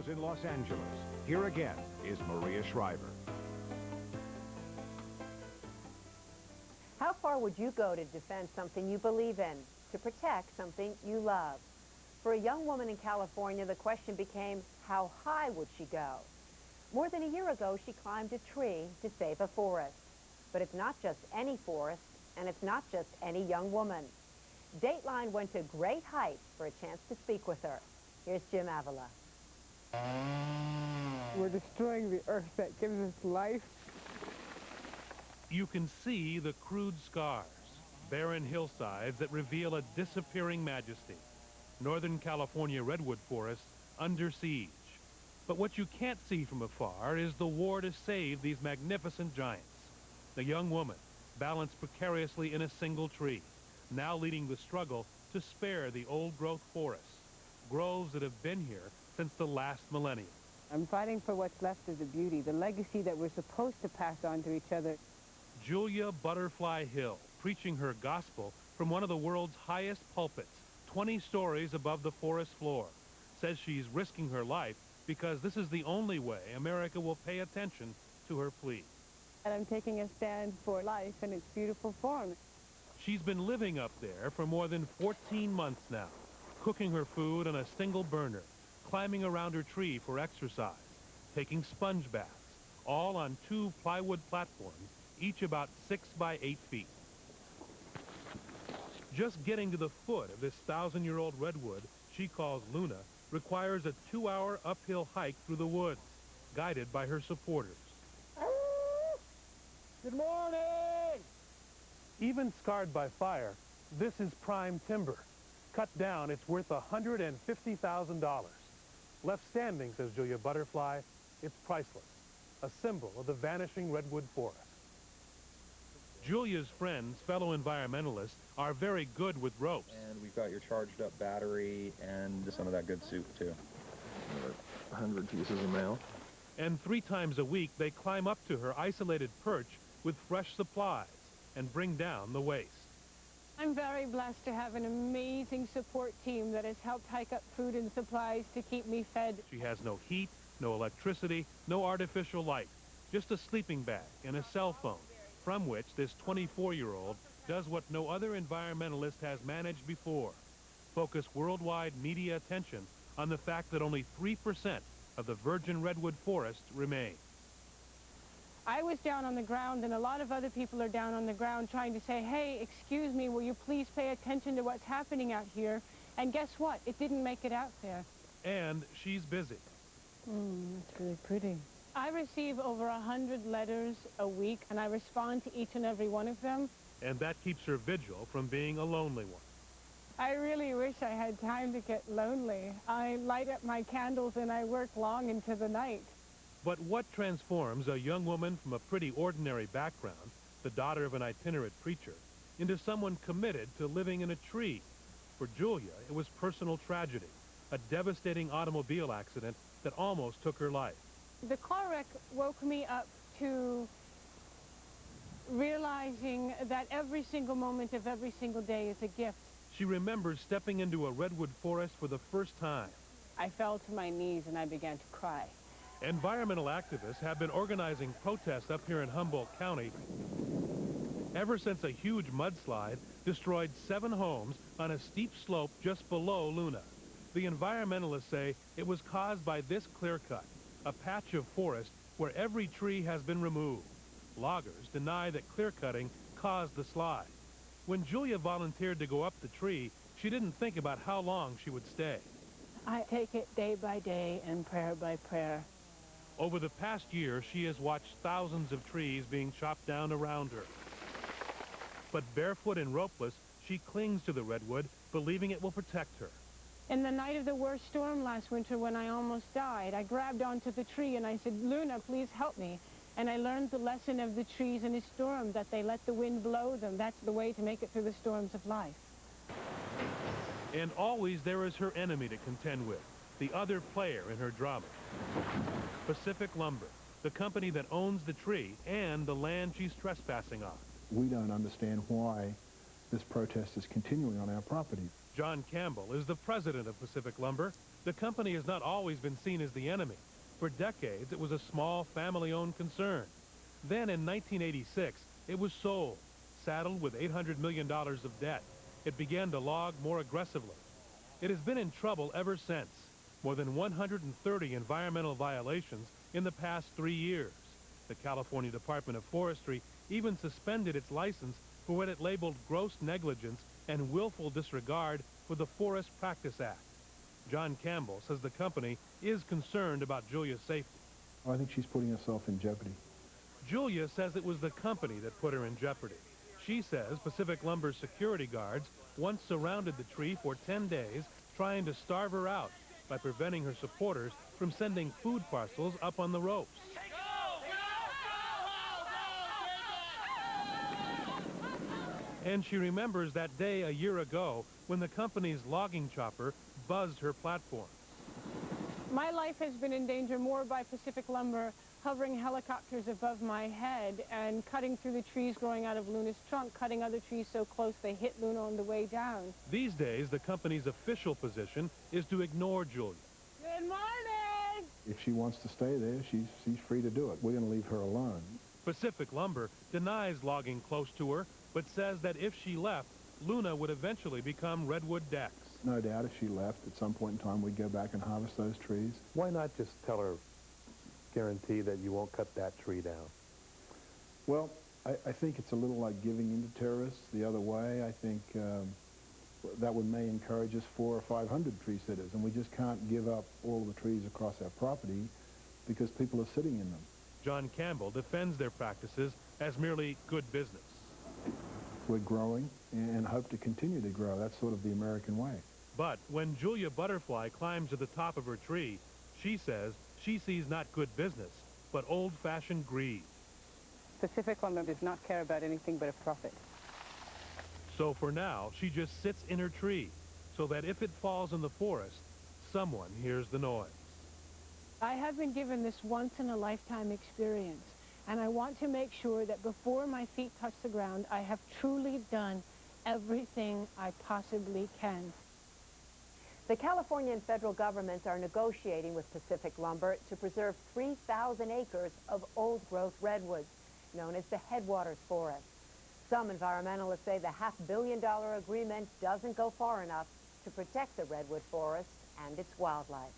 studios in Los Angeles, here again is Maria Shriver. How far would you go to defend something you believe in, to protect something you love? For a young woman in California, the question became, how high would she go? More than a year ago, she climbed a tree to save a forest. But it's not just any forest, and it's not just any young woman. Dateline went to great heights for a chance to speak with her. Here's Jim Avila. We're destroying the earth that gives us life. You can see the crude scars, barren hillsides that reveal a disappearing majesty. Northern California redwood forests under siege. But what you can't see from afar is the war to save these magnificent giants. The young woman, balanced precariously in a single tree, now leading the struggle to spare the old-growth forests, groves that have been here since the last millennium. I'm fighting for what's left of the beauty, the legacy that we're supposed to pass on to each other. Julia Butterfly Hill, preaching her gospel from one of the world's highest pulpits, 20 stories above the forest floor, says she's risking her life because this is the only way America will pay attention to her plea. And I'm taking a stand for life in its beautiful form. She's been living up there for more than 14 months now, cooking her food on a single burner, climbing around her tree for exercise, taking sponge baths, all on 2 plywood platforms, each about 6 by 8 feet. Just getting to the foot of this 1,000-year-old redwood she calls Luna requires a 2-hour uphill hike through the woods, guided by her supporters. Good morning! Even scarred by fire, this is prime timber. Cut down, it's worth $150,000. Left standing, says Julia Butterfly, it's priceless, a symbol of the vanishing redwood forest. Julia's friends, fellow environmentalists, are very good with ropes. And we've got your charged up battery and some of that good soup too. Another 100 pieces of mail. And 3 times a week, they climb up to her isolated perch with fresh supplies and bring down the waste. I'm very blessed to have an amazing support team that has helped hike up food and supplies to keep me fed. She has no heat, no electricity, no artificial light, just a sleeping bag and a cell phone, from which this 24-year-old does what no other environmentalist has managed before: focus worldwide media attention on the fact that only 3% of the virgin redwood forest remain. I was down on the ground, and a lot of other people are down on the ground trying to say, hey, excuse me, will you please pay attention to what's happening out here? And guess what? It didn't make it out there. And she's busy. That's really pretty. I receive over 100 letters a week, and I respond to each and every one of them. And that keeps her vigil from being a lonely one. I really wish I had time to get lonely. I light up my candles and I work long into the night. But what transforms a young woman from a pretty ordinary background, the daughter of an itinerant preacher, into someone committed to living in a tree? For Julia, it was personal tragedy, a devastating automobile accident that almost took her life. The car wreck woke me up to realizing that every single moment of every single day is a gift. She remembers stepping into a redwood forest for the first time. I fell to my knees and I began to cry. Environmental activists have been organizing protests up here in Humboldt County ever since a huge mudslide destroyed 7 homes on a steep slope just below Luna. The environmentalists say it was caused by this clear cut, a patch of forest where every tree has been removed. Loggers deny that clear cutting caused the slide. When Julia volunteered to go up the tree, she didn't think about how long she would stay. I take it day by day and prayer by prayer. Over the past year, she has watched thousands of trees being chopped down around her. But barefoot and ropeless, she clings to the redwood, believing it will protect her. In the night of the worst storm last winter when I almost died, I grabbed onto the tree and I said, Luna, please help me. And I learned the lesson of the trees in a storm, that they let the wind blow them. That's the way to make it through the storms of life. And always there is her enemy to contend with, the other player in her drama. Pacific Lumber, the company that owns the tree and the land she's trespassing on. We don't understand why this protest is continuing on our property. John Campbell is the president of Pacific Lumber. The company has not always been seen as the enemy. For decades, it was a small, family-owned concern. Then in 1986, it was sold, saddled with $800 million of debt. It began to log more aggressively. It has been in trouble ever since. More than 130 environmental violations in the past 3 years. The California Department of Forestry even suspended its license for what it labeled gross negligence and willful disregard for the Forest Practice Act. John Campbell says the company is concerned about Julia's safety. I think she's putting herself in jeopardy. Julia says it was the company that put her in jeopardy. She says Pacific Lumber's security guards once surrounded the tree for 10 days, trying to starve her out by preventing her supporters from sending food parcels up on the ropes. And she remembers that day a year ago when the company's logging chopper buzzed her platform. My life has been in danger more by Pacific Lumber hovering helicopters above my head and cutting through the trees growing out of Luna's trunk, cutting other trees so close they hit Luna on the way down. These days, the company's official position is to ignore Julia. Good morning! If she wants to stay there, she's free to do it. We're going to leave her alone. Pacific Lumber denies logging close to her, but says that if she left, Luna would eventually become redwood decks. No doubt if she left, at some point in time, we'd go back and harvest those trees. Why not just tell her, guarantee that you won't cut that tree down? Well, I think it's a little like giving in to terrorists the other way. I think that may encourage us 400 or 500 tree sitters, and we just can't give up all the trees across our property because people are sitting in them. John Campbell defends their practices as merely good business. We're growing and hope to continue to grow. That's sort of the American way. But when Julia Butterfly climbs to the top of her tree, she says she sees not good business, but old-fashioned greed. Pacific Lumber does not care about anything but a profit. So for now, she just sits in her tree, so that if it falls in the forest, someone hears the noise. I have been given this once-in-a-lifetime experience, and I want to make sure that before my feet touch the ground, I have truly done everything I possibly can. The California and federal governments are negotiating with Pacific Lumber to preserve 3,000 acres of old-growth redwoods, known as the Headwaters Forest. Some environmentalists say the $500 million agreement doesn't go far enough to protect the redwood forest and its wildlife.